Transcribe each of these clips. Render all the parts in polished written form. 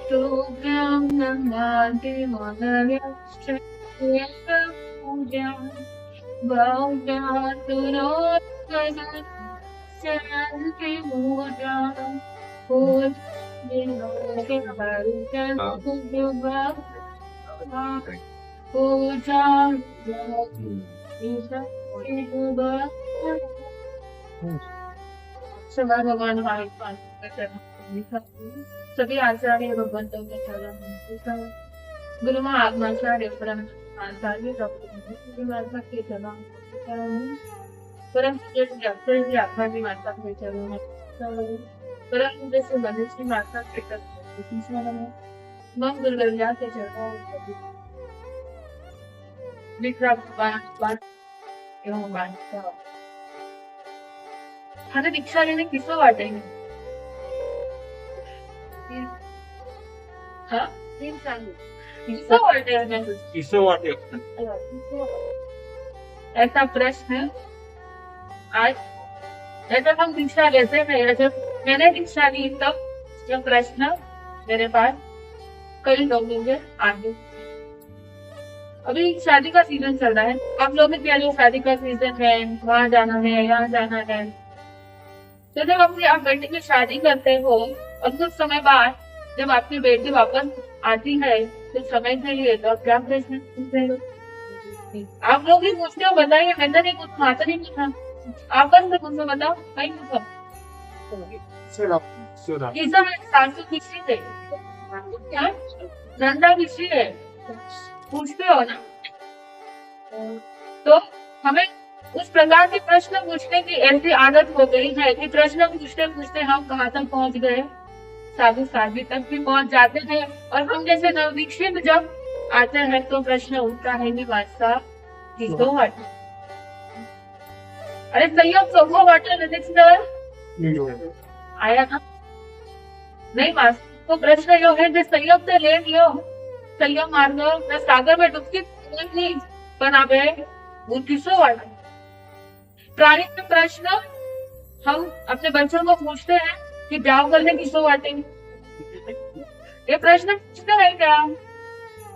तुभ्यं नमामि मनव्यश्च पूजां भव्यातुरोत्तरन्ति पूजां भगवान सभी आचार्य भगवंतों के चरण गुरु महात्माचार्य परम आचार्य डॉक्टर माता के चरण परम पूज्य आत्मा की माता के चरण परम पूज्य से मनुष्य माता के चरण मम गुरुवर्या के चरणों एवं हमें दीक्षा लेने किसको बांटेंगे? हाँ? ऐसा प्रश्न आज जब हम दीक्षा लेते हैं, जब मैंने दीक्षा ली तब यह प्रश्न मेरे पास कई लोगों के आगे। अभी शादी का सीजन चल रहा है, आप लोगों के लिए शादी का सीजन है, वहाँ जाना है, यहाँ जाना है। तो जब अपनी आप बेटी की शादी करते हो और कुछ समय बाद जब आपकी बेटी वापस आती है तो समय के लिए तो आप क्या प्रश्न पूछते हो? आप लोग ही पूछते हो, बताइए। मैं तो नहीं पूछा, तो नहीं पूछा, आप बस मुझसे बताओ, कहीं पूछा ये सब सासू किसी थे क्या धंधा किसी है, पूछते हो ना। तो हमें उस प्रकार के प्रश्न पूछने की ऐसी आदत हो गई है कि प्रश्न पूछते पूछते हम कहाँ तक पहुँच गए, साधु शादी तक भी पहुँच जाते हैं। और हम जैसे नवदीक्षित जब आते हैं तो प्रश्न उठता है कि बादशाह किसको बांटे? अरे संयोग सबको बांटे, आया था नहीं मास। तो प्रश्न जो है संयोग से ले लियो, संयोग मार लो, मैं सागर में डुबकी नहीं बना पे वो किसको बांटे? प्राणी के प्रश्न हम अपने बच्चों को पूछते हैं कि ब्याह करने किसको बांटेंगे? ये प्रश्न पूछते हैं क्या?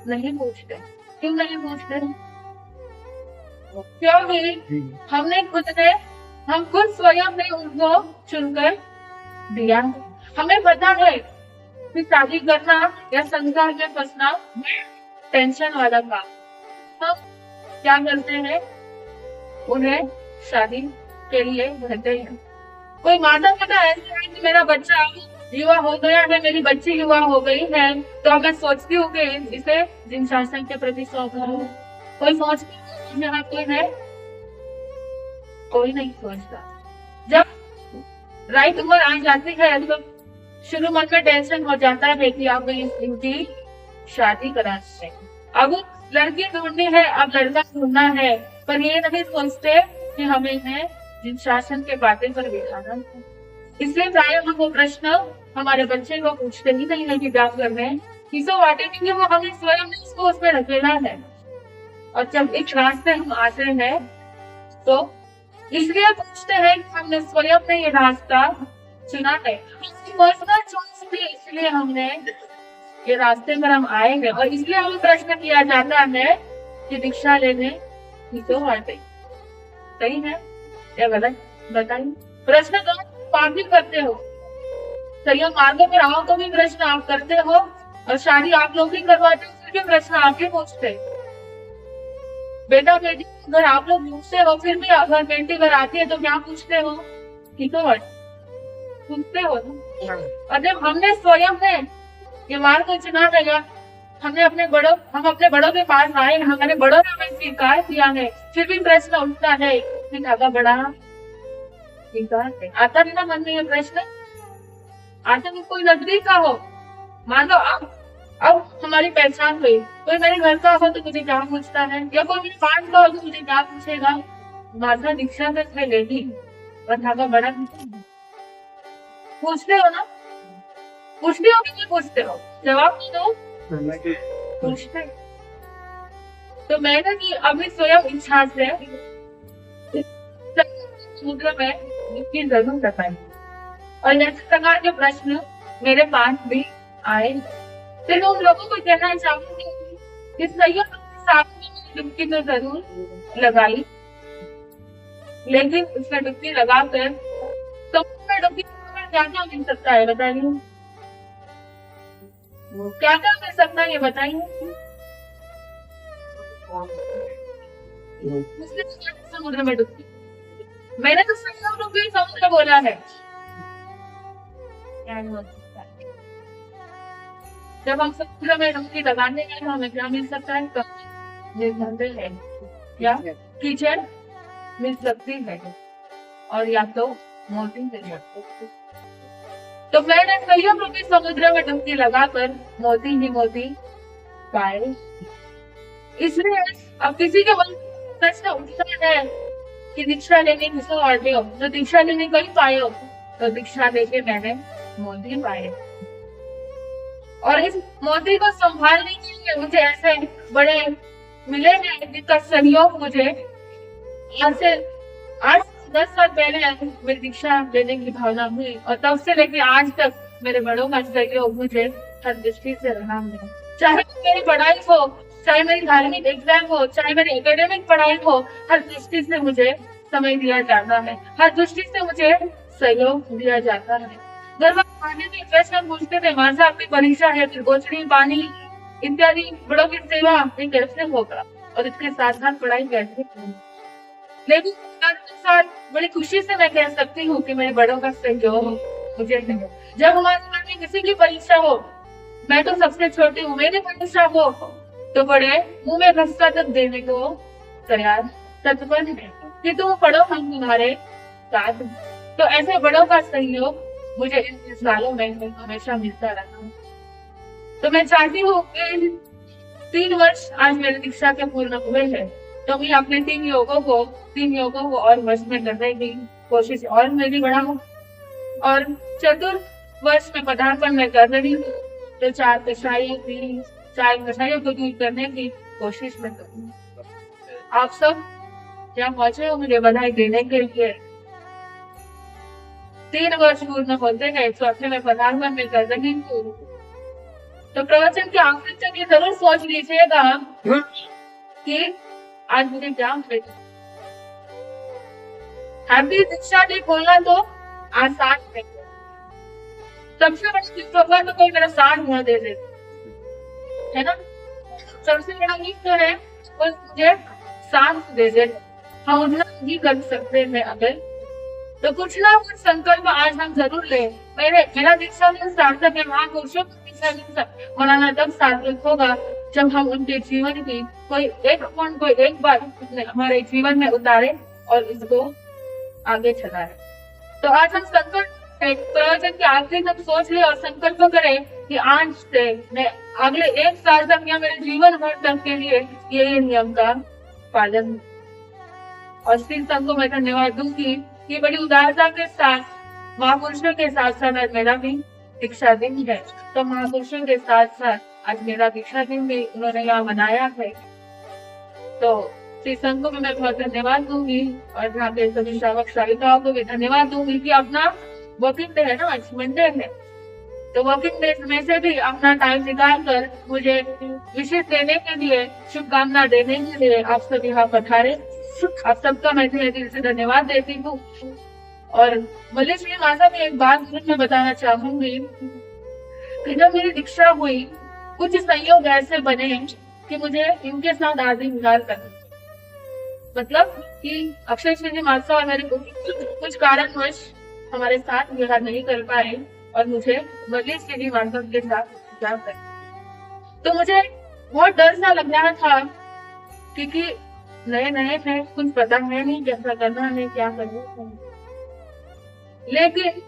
नहीं पूछते। क्यों नहीं पूछते? क्योंकि हम खुद स्वयं ने उनको चुनकर दिया। हमें पता है कि शादी करना या संसार में फंसना टेंशन वाला काम। हम क्या करते हैं? उन्हें शादी के लिए कहते हैं। कोई माता पिता ऐसे है कि मेरा बच्चा युवा हो गया है, मेरी बच्ची युवा हो गई है, तो मैं सोचती हूँ कि इसे जिन शासन के प्रति सौंप दूं। कोई सोचती यहाँ कोई है? कोई नहीं सोचता। जब राइट उम्र आ जाती है तो शुरू मन में टेंशन हो जाता है कि अब इनकी शादी करानी है, अब लड़की ढूंढनी है, अब लड़का ढूंढना है, पर ये नहीं सोचते कि हमें है जिन शासन के बातें पर बिठाना है। इसलिए प्राय हम वो प्रश्न हमारे बच्चे को पूछते ही नहीं है कि क्या कर रहे हैं, किसको बांटे, क्योंकि वो हमें स्वयं ने उसको उसमें रखेला है। और जब एक रास्ते हम आते हैं तो इसलिए पूछते हैं कि हमने स्वयं ने ये रास्ता चुना है, पर्सनल चॉइस थी, इसलिए हमने ये रास्ते पर हम आए हैं। और इसलिए हमें प्रश्न किया जाता है कि दीक्षा लेने किसको बांटे। सही है या गलत? बताइए। प्रश्न तो आप भी करते हो, संयोग मार्गों पर आओ तो भी प्रश्न आप करते हो, और शादी आप लोग भी करवाते हो फिर भी प्रश्न आप ही पूछते। बेटा बेटी अगर आप लोग पूछते हो, फिर भी अगर बेटी घर आती है तो क्या पूछते हो? किसको बांटे पूछते हो ना। और जब हमने स्वयं ने ये मार्ग चुना है, हम अपने बड़ों के पास आए, हमारे बड़ों ने हमें स्वीकार किया है, फिर भी प्रश्न उठता है कि आगा बढ़ा आता नहीं ना मन में ये प्रश्न। आता नहीं कोई नजदीक का हो, मान लो अब हमारी पहचान हुई, कोई मेरे घर का हो तो मुझे क्या पूछता है, या कोई मेरे पास का हो तो मुझे क्या पूछेगा? माता दीक्षा तक है लेगी और धागा बड़ा पूछते हो ना, पूछते हो कि नहीं पूछते हो? जवाब नहीं दो, पूछते। तो मैंने की अभी स्वयं इच्छा से समुद्र में इसकी जरूर बताइए। और इस प्रकार के प्रश्न मेरे पास भी आए, तो मैं उन लोगों को कहना चाहूंगी कि संयोग के साथ में डुबकी तो जरूर लगाई, लेकिन उसमें डुबकी लगाकर समुद्र में डुबकी क्या क्या मिल सकता है बताइए, क्या क्या मिल सकता है ये बताइए। समुद्र में डुबकी, मैंने तो डुबकी समुद्र बोला है। जब हम समुद्र में डुबकी लगाने गए तो हमें क्या मिल सकता है, है या कीचड़ मिल सकती है, और या तो मोती मिल सकती है। तो मैंने संयोग रूपी समुद्र में डुबकी लगाकर मोती ही मोती पाए। इसलिए अब किसी के मन में प्रश्न उठता है कि दीक्षा लेने किसे और हो, तो दीक्षा लेने कहीं पाए हो, तो दीक्षा लेके मैंने मोती पाए। और इस मोती को संभालने के लिए मुझे ऐसे बड़े मिले हैं जिनका सहयोग मुझे आज से 8-10 साल पहले मेरी दीक्षा लेने की भावना हुई, और तब से लेके आज तक मेरे बड़ों का सहयोग मुझे हर दृष्टि से रहा है। चाहे मेरी पढ़ाई हो, चाहे मेरी धार्मिक एग्जाम हो, चाहे मेरी एकेडमिक पढ़ाई हो, हर दृष्टि से मुझे समय दिया जाता है, हर दृष्टि से मुझे सहयोग दिया जाता है। घर वाले भी प्रश्न पूछते थे, माँ आपकी परीक्षा है, फिर गोचरी पानी इत्यादि बड़ों की सेवा कैसे होगा, और इसके साथ साथ पढ़ाई कैसे होगी। लेकिन साथ बड़ी खुशी से मैं कह सकती हूँ कि मेरे बड़ों का सहयोग मुझे है। जब हमारे घर में किसी की परीक्षा हो, मैं तो सबसे छोटी हूँ, मेरी परीक्षा हो तो बड़े मुंह में रस्सा तक देने को तैयार तत्पर है कि तुम पढ़ो, हम तुम्हारे साथ। तो ऐसे बड़ों का सहयोग मुझे इन सालों में हमेशा मिलता रहा। तो मैं चाहती हूँ कि 3 वर्ष आज मेरी दीक्षा के पूर्ण हुए हैं, तो मैं अपने 3 योगों को और वर्ष में करने की कोशिश और मेरी बढ़ाऊं, और चतुर्थ वर्ष में पदार्पण में कर रही हूँ, तो 4 कषायों को दूर करने की कोशिश में करूँ। आप सब जहाँ पहुंचे हो मुझे बधाई देने के लिए। 3 वर्ष पूर्ण होते हैं, चौथे में पदार्पण में कर रही हूँ। तो प्रवचन के आखिर तक ये जरूर सोच लीजिएगा कि आज मुझे क्या मिलेगा। हैप्पी दीक्षा डे बोलना तो आसान है, सबसे बड़ा गिफ्ट होगा तो कोई मेरा 60 गुना दे दे, है ना। सबसे बड़ा गिफ्ट तो है कोई मुझे 60 दे दे, हम उतना ही कर सकते हैं। अगर तो कुछ ना कुछ संकल्प आज हम जरूर ले। मेरा दीक्षा दिन सार्थक है, महापुरुषों का दीक्षा दिन मनाना तब सार्थक होगा जब हम उनके जीवन की कोई एक गुण को एक बार हमारे जीवन में उतारे और इसको आगे चलाए। तो आज हम संकल्प प्रवचन के आखिरी तक सोच ले और संकल्प करें कि आज से मैं अगले 1 साल तक या मेरे जीवन भर तक के लिए ये नियम का पालन। और श्री संघ को मैं धन्यवाद दूंगी कि बड़ी उदारता के साथ महापुरुषों के साथ साथ मेरा भी दीक्षा दिन है, तो महापुरुषों के साथ साथ आज मेरा दीक्षा दिन भी उन्होंने यहाँ मनाया है। तो श्री संघ को भी मैं बहुत धन्यवाद दूंगी, और यहाँ पे सभी श्रावक श्राविकाओं को भी धन्यवाद दूंगी कि अपना वर्किंग डे है ना, आज मंडे है, तो वर्किंग डे में से भी अपना टाइम निकाल कर मुझे विशेष देने के लिए, शुभकामना देने के लिए आप सब यहाँ पधारे। आप सबका मैं दिल से धन्यवाद देती हूँ। और मल्लेश्वरी माता में एक बात मैं बताना चाहूंगी कि जब मेरी दीक्षा हुई कुछ संयोग ऐसे बने कि मुझे इनके साथ आदि विहार करना, मतलब कि अक्षय श्री माता और मेरे कुछ कारणवश हमारे साथ विहार नहीं कर पाए और मुझे मल्लेश्वरी माता के साथ विहार करना। तो मुझे बहुत डर सा लग रहा था क्योंकि नए है, कुछ पता है नहीं कैसा करना है, क्या करना है। लेकिन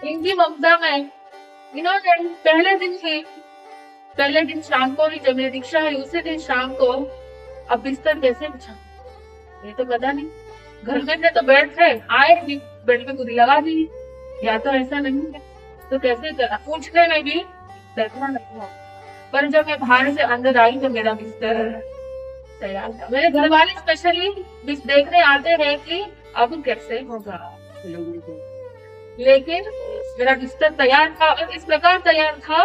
इनकी ममता में इन्होंने पहले दिन शाम को ही जब मेरी दीक्षा है उसी दिन शाम को अब बिस्तर कैसे बिछा, ये तो पता नहीं। घर में थे तो बेड थे, आए भी बेड पे कुदी लगा दी, या तो ऐसा नहीं है तो कैसे करा, पूछने में भी डरना नहीं हुआ। पर जब मैं बाहर से अंदर आई तो मेरा बिस्तर तैयार था। मेरे घर वाले स्पेशली देखने आते हैं कि अब कैसे होगा। लोगों को। लेकिन मेरा बिस्तर तैयार था और इस प्रकार तैयार था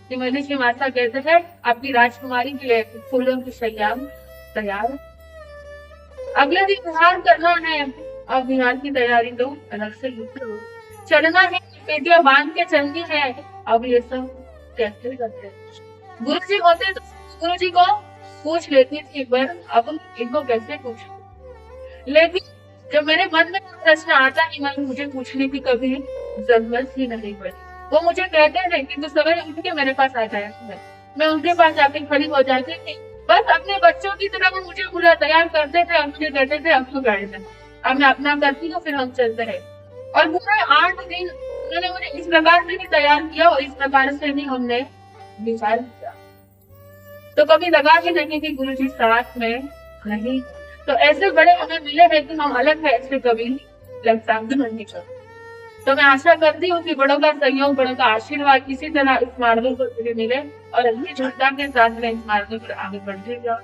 कि मैंने श्री माता कहते हैं आपकी राजकुमारी के लिए फूलों की शैया तैयार है। अगले दिन विहार करना है। अब विहार की तैयारी तो अलग से हो, चढ़ना है, पेटियां बांध के चलनी है। अब ये सब कैसे करते हैं? गुरु जी होते तो गुरु जी को पूछ लेती थी, पर अब इनको कैसे पूछूं? लेकिन जब मेरे मन में प्रश्न आता है, मैं मुझे पूछने की कभी जरूरत ही नहीं पड़ी। वो मुझे कहते थे कि तू सवेरे उठ के मेरे पास आ जाए। मैं उनके पास जाके खड़ी हो जाती थी। बस अपने बच्चों की तरह वो मुझे पूरा तैयार करते थे और मुझे कहते थे अब तो गाड़ी से अब मैं अपना करती हूँ, फिर हम चलते रहे। और पूरे 8 दिन उन्होंने मुझे इस प्रकार से भी तैयार किया और इस प्रकार से भी हमने विचार किया। तो कभी लगा ही नहीं कि गुरु जी साथ में नहीं। तो ऐसे बड़े हमें मिले हैं कि हम अलग है, ऐसे कभी लगता नहीं। तो मैं आशा करती हूँ कि बड़ों का सहयोग, बड़ों का आशीर्वाद इसी तरह इस मार्ग पर मुझे मिले और अच्छी श्रद्धा के साथ मैं इस मार्ग पर आगे बढ़ते जाऊँ।